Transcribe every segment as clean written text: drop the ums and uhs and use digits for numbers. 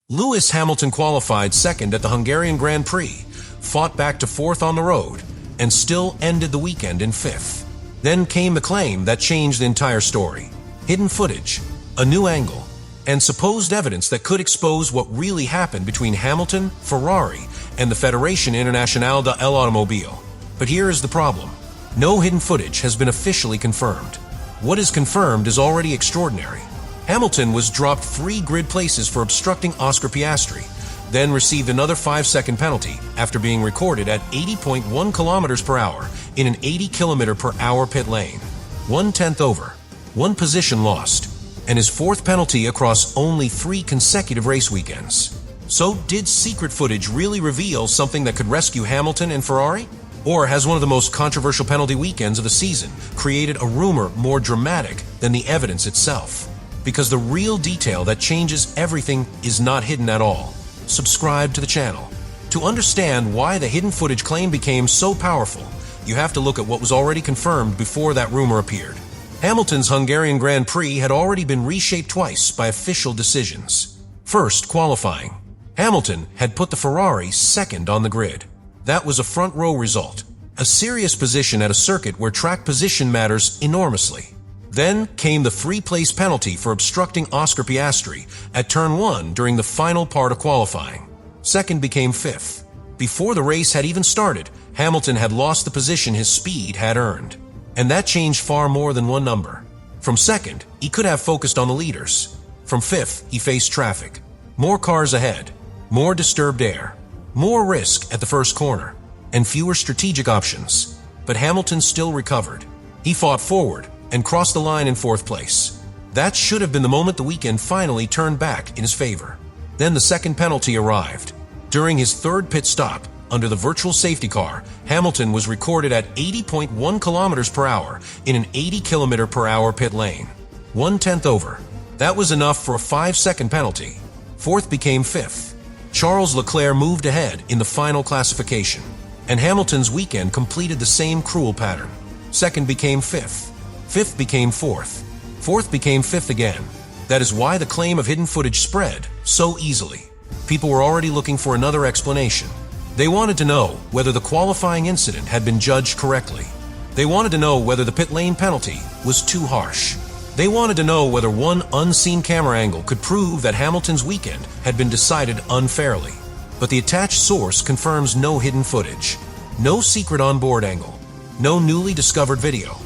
Lewis Hamilton qualified second at the Hungarian Grand Prix, fought back to fourth on the road, and still ended the weekend in fifth. Then came the claim that changed the entire story. Hidden footage, a new angle, and supposed evidence that could expose what really happened between Hamilton, Ferrari, and the Federation Internationale de l'Automobile. But here is the problem. No hidden footage has been officially confirmed. What is confirmed is already extraordinary. Hamilton was dropped 3 grid places for obstructing Oscar Piastri, then received another 5-second penalty after being recorded at 80.1 kilometers per hour in an 80 kilometer per hour pit lane. 1/10 over, 1 position lost, and his 4th penalty across only 3 consecutive race weekends. So did secret footage really reveal something that could rescue Hamilton and Ferrari? Or has one of the most controversial penalty weekends of the season created a rumor more dramatic than the evidence itself? Because the real detail that changes everything is not hidden at all. Subscribe to the channel. To understand why the hidden footage claim became so powerful, you have to look at what was already confirmed before that rumor appeared. Hamilton's Hungarian Grand Prix had already been reshaped twice by official decisions. First, qualifying. Hamilton had put the Ferrari second on the grid. That was a front row result, a serious position at a circuit where track position matters enormously. Then came the 3-place penalty for obstructing Oscar Piastri at turn 1 during the final part of qualifying. Second became 5th. Before the race had even started, Hamilton had lost the position his speed had earned. And that changed far more than one number. From second, he could have focused on the leaders. From 5th, he faced traffic. More cars ahead, more disturbed air, more risk at the first corner, and fewer strategic options. But Hamilton still recovered. He fought forward and crossed the line in 4th place. That should have been the moment the weekend finally turned back in his favor. Then the second penalty arrived. During his 3rd pit stop, under the virtual safety car, Hamilton was recorded at 80.1 kilometers per hour in an 80 kilometer per hour pit lane. 1/10 over. That was enough for a 5-second penalty. 4th became 5th. Charles Leclerc moved ahead in the final classification, and Hamilton's weekend completed the same cruel pattern. 2nd became 5th. 5th became 4th. 4th became 5th again. That is why the claim of hidden footage spread so easily. People were already looking for another explanation. They wanted to know whether the qualifying incident had been judged correctly. They wanted to know whether the pit lane penalty was too harsh. They wanted to know whether one unseen camera angle could prove that Hamilton's weekend had been decided unfairly. But the attached source confirms no hidden footage, no secret onboard angle, no newly discovered video,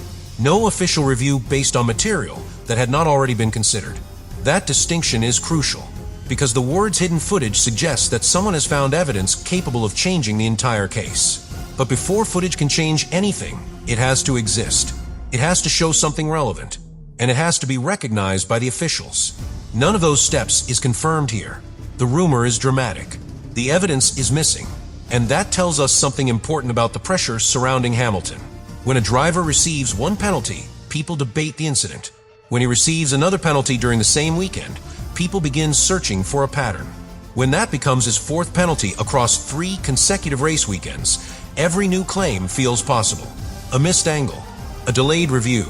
no official review based on material that had not already been considered. That distinction is crucial, because the words hidden footage suggests that someone has found evidence capable of changing the entire case. But before footage can change anything, it has to exist. It has to show something relevant, and it has to be recognized by the officials. None of those steps is confirmed here. The rumor is dramatic. The evidence is missing, and that tells us something important about the pressure surrounding Hamilton. When a driver receives one penalty, people debate the incident. When he receives another penalty during the same weekend, people begin searching for a pattern. When that becomes his 4th penalty across 3 consecutive race weekends, every new claim feels possible. A missed angle, a delayed review,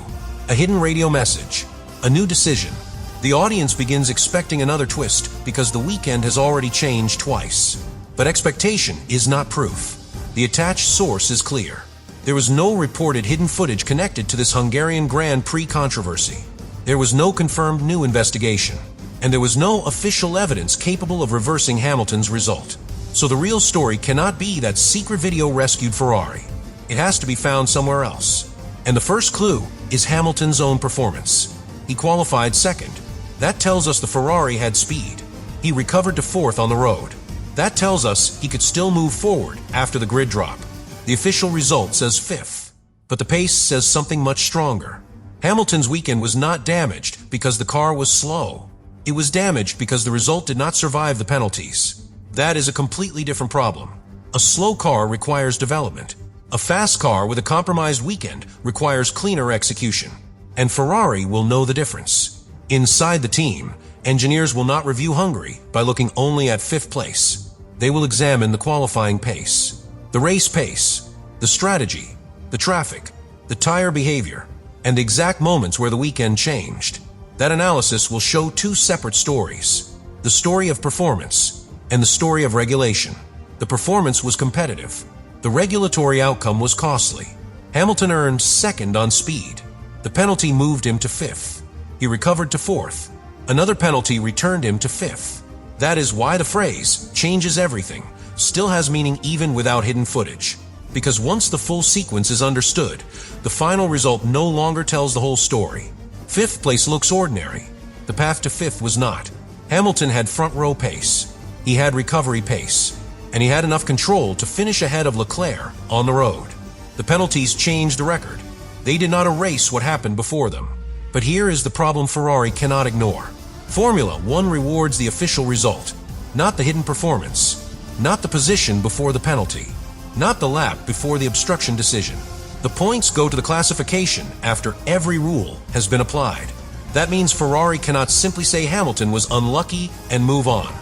a hidden radio message, a new decision. The audience begins expecting another twist because the weekend has already changed twice. But expectation is not proof. The attached source is clear. There was no reported hidden footage connected to this Hungarian Grand Prix controversy. There was no confirmed new investigation, and there was no official evidence capable of reversing Hamilton's result. So the real story cannot be that secret video rescued Ferrari. It has to be found somewhere else. And the first clue is Hamilton's own performance. He qualified second. That tells us the Ferrari had speed. He recovered to 4th on the road. That tells us he could still move forward after the grid drop. The official result says 5th, but the pace says something much stronger. Hamilton's weekend was not damaged because the car was slow. It was damaged because the result did not survive the penalties. That is a completely different problem. A slow car requires development. A fast car with a compromised weekend requires cleaner execution. And Ferrari will know the difference. Inside the team, engineers will not review Hungary by looking only at 5th place. They will examine the qualifying pace, the race pace, the strategy, the traffic, the tire behavior, and the exact moments where the weekend changed. That analysis will show 2 separate stories. the story of performance, and the story of regulation. The performance was competitive. The regulatory outcome was costly. Hamilton earned second on speed. The penalty moved him to fifth. He recovered to fourth. Another penalty returned him to fifth. That is why the phrase, changes everything, still has meaning even without hidden footage. Because once the full sequence is understood, the final result no longer tells the whole story. Fifth place looks ordinary. The path to fifth was not. Hamilton had front row pace. He had recovery pace. And he had enough control to finish ahead of Leclerc on the road. The penalties changed the record. They did not erase what happened before them. But here is the problem Ferrari cannot ignore. Formula One rewards the official result, not the hidden performance, not the position before the penalty, not the lap before the obstruction decision. The points go to the classification after every rule has been applied. That means Ferrari cannot simply say Hamilton was unlucky and move on.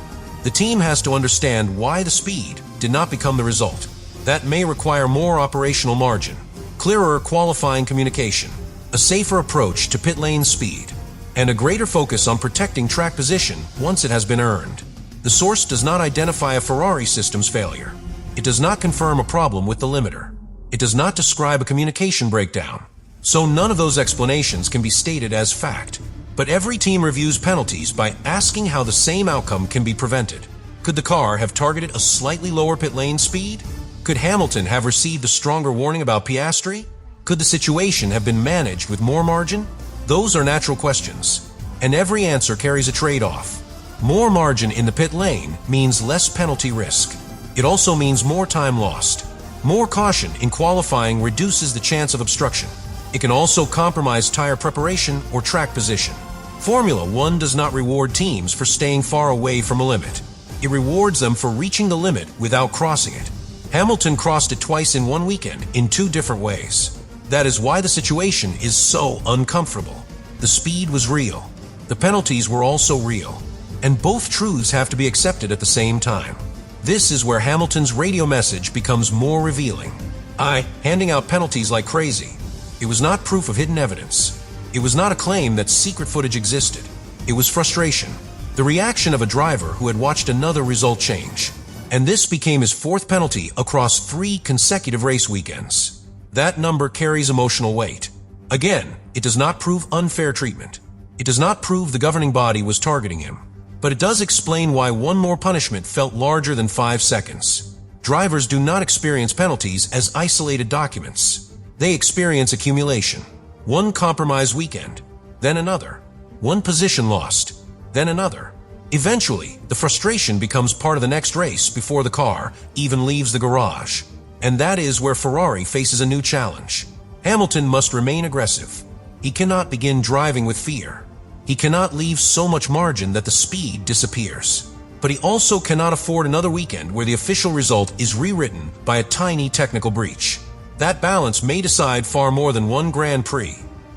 The team has to understand why the speed did not become the result. That may require more operational margin, clearer qualifying communication, a safer approach to pit lane speed, and a greater focus on protecting track position once it has been earned. The source does not identify a Ferrari system's failure. It does not confirm a problem with the limiter. It does not describe a communication breakdown. So none of those explanations can be stated as fact. But every team reviews penalties by asking how the same outcome can be prevented. Could the car have targeted a slightly lower pit lane speed? Could Hamilton have received a stronger warning about Piastri? Could the situation have been managed with more margin? Those are natural questions, and every answer carries a trade-off. More margin in the pit lane means less penalty risk. It also means more time lost. More caution in qualifying reduces the chance of obstruction. It can also compromise tire preparation or track position. Formula One does not reward teams for staying far away from a limit. It rewards them for reaching the limit without crossing it. Hamilton crossed it twice in one weekend in two different ways. That is why the situation is so uncomfortable. The speed was real. The penalties were also real. And both truths have to be accepted at the same time. This is where Hamilton's radio message becomes more revealing. Handing out penalties like crazy. It was not proof of hidden evidence. It was not a claim that secret footage existed. It was frustration. The reaction of a driver who had watched another result change. And this became his fourth penalty across 3 consecutive race weekends. That number carries emotional weight. Again, it does not prove unfair treatment. It does not prove the governing body was targeting him. But it does explain why one more punishment felt larger than 5 seconds. Drivers do not experience penalties as isolated documents. They experience accumulation. One compromised weekend, then another. One position lost, then another. Eventually, the frustration becomes part of the next race before the car even leaves the garage. And that is where Ferrari faces a new challenge. Hamilton must remain aggressive. He cannot begin driving with fear. He cannot leave so much margin that the speed disappears. But he also cannot afford another weekend where the official result is rewritten by a tiny technical breach. That balance may decide far more than one Grand Prix.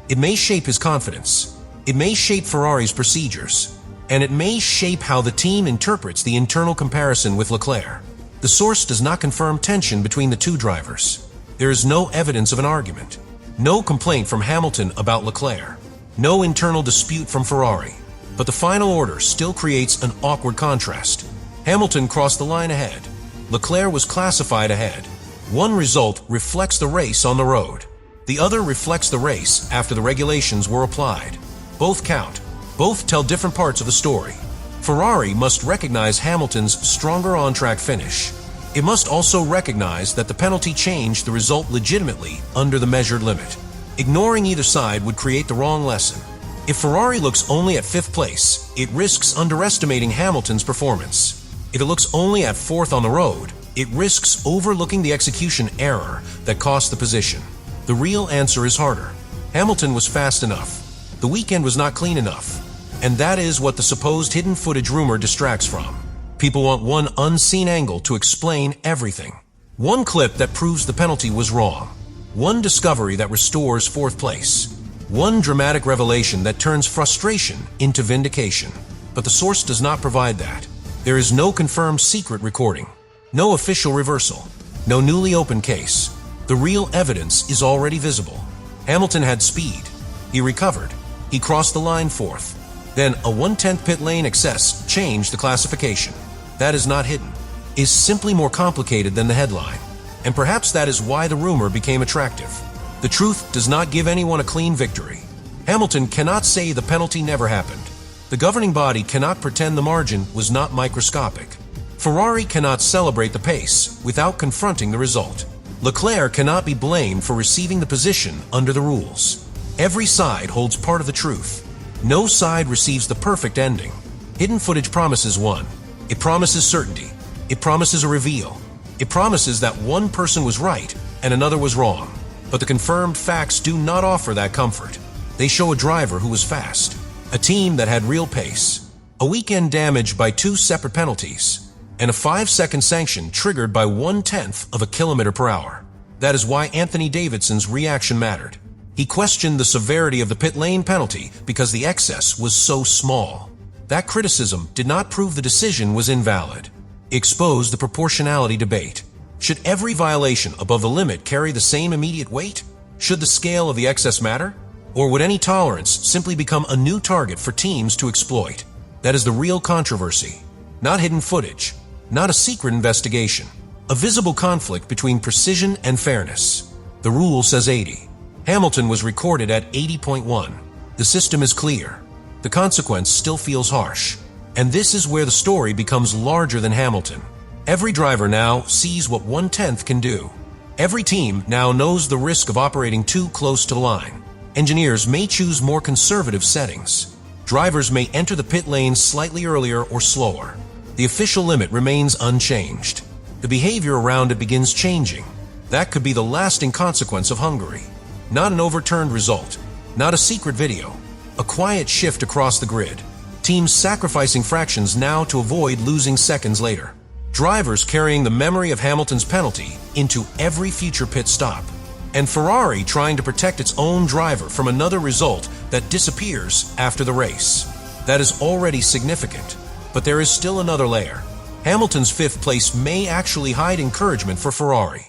It may shape his confidence. It may shape Ferrari's procedures. And it may shape how the team interprets the internal comparison with Leclerc. The source does not confirm tension between the two drivers. There is no evidence of an argument. No complaint from Hamilton about Leclerc. No internal dispute from Ferrari. But the final order still creates an awkward contrast. Hamilton crossed the line ahead. Leclerc was classified ahead. One result reflects the race on the road. The other reflects the race after the regulations were applied. Both count. Both tell different parts of the story. Ferrari must recognize Hamilton's stronger on-track finish. It must also recognize that the penalty changed the result legitimately under the measured limit. Ignoring either side would create the wrong lesson. If Ferrari looks only at 5th place, it risks underestimating Hamilton's performance. If it looks only at 4th on the road, it risks overlooking the execution error that cost the position. The real answer is harder. Hamilton was fast enough. The weekend was not clean enough. And that is what the supposed hidden footage rumor distracts from. People want one unseen angle to explain everything. One clip that proves the penalty was wrong. One discovery that restores 4th place. One dramatic revelation that turns frustration into vindication. But the source does not provide that. There is no confirmed secret recording. No official reversal. No newly opened case. The real evidence is already visible. Hamilton had speed. He recovered. He crossed the line 4th. Then a 1/10 pit lane excess changed the classification. That is not hidden. Is simply more complicated than the headline. And perhaps that is why the rumor became attractive. The truth does not give anyone a clean victory. Hamilton cannot say the penalty never happened. The governing body cannot pretend the margin was not microscopic. Ferrari cannot celebrate the pace without confronting the result. Leclerc cannot be blamed for receiving the position under the rules. Every side holds part of the truth. No side receives the perfect ending. Hidden footage promises one. It promises certainty. It promises a reveal. It promises that one person was right and another was wrong. But the confirmed facts do not offer that comfort. They show a driver who was fast, a team that had real pace, a weekend damaged by 2 separate penalties, and a 5-second sanction triggered by 1/10 of a kilometer per hour. That is why Anthony Davidson's reaction mattered. He questioned the severity of the pit lane penalty because the excess was so small. That criticism did not prove the decision was invalid. It exposed the proportionality debate. Should every violation above the limit carry the same immediate weight? Should the scale of the excess matter? Or would any tolerance simply become a new target for teams to exploit? That is the real controversy. Not hidden footage. Not a secret investigation. A visible conflict between precision and fairness. The rule says 80. Hamilton was recorded at 80.1. The system is clear. The consequence still feels harsh. And this is where the story becomes larger than Hamilton. Every driver now sees what 1/10 can do. Every team now knows the risk of operating too close to the line. Engineers may choose more conservative settings. Drivers may enter the pit lane slightly earlier or slower. The official limit remains unchanged. The behavior around it begins changing. That could be the lasting consequence of Hungary. Not an overturned result. Not a secret video. A quiet shift across the grid. Teams sacrificing fractions now to avoid losing seconds later. Drivers carrying the memory of Hamilton's penalty into every future pit stop. And Ferrari trying to protect its own driver from another result that disappears after the race. That is already significant. But there is still another layer. Hamilton's 5th place may actually hide encouragement for Ferrari.